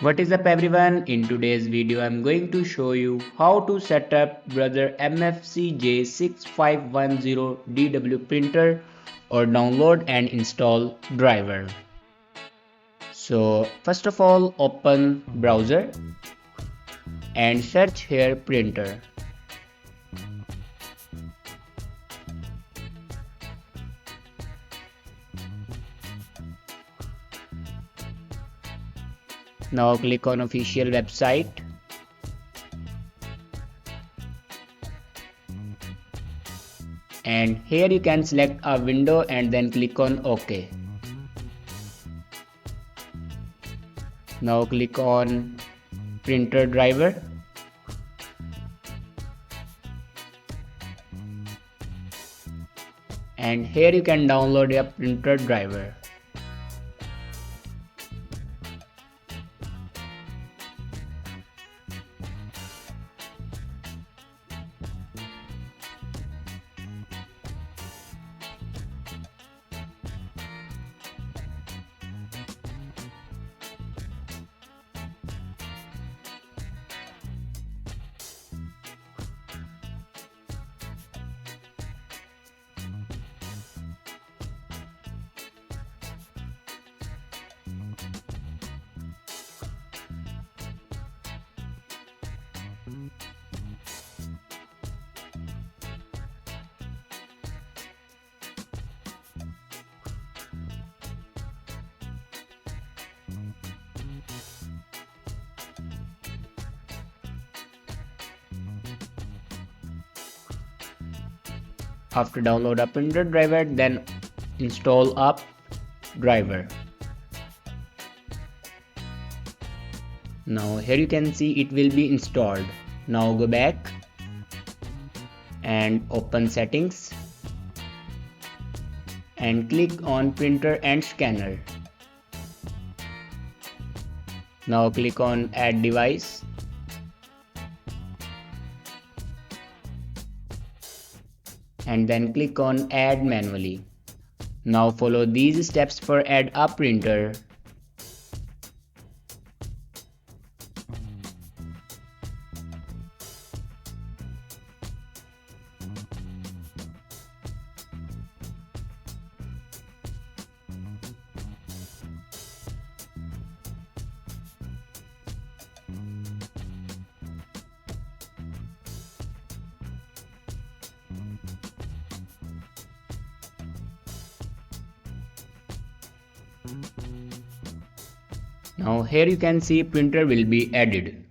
What is up everyone, in today's video I'm going to show you how to set up brother MFC J6510DW printer or download and install driver. So first of all, open browser and search here printer. Now click on official website and here you can select a window and then click on OK. Now click on printer driver and here you can download your printer driver. After download a printer driver, then install a driver. Now here you can see it will be installed. Now go back and open settings and click on printer and scanner. Now click on add device and then click on add manually. Now follow these steps for add a printer. Now here you can see printer will be added.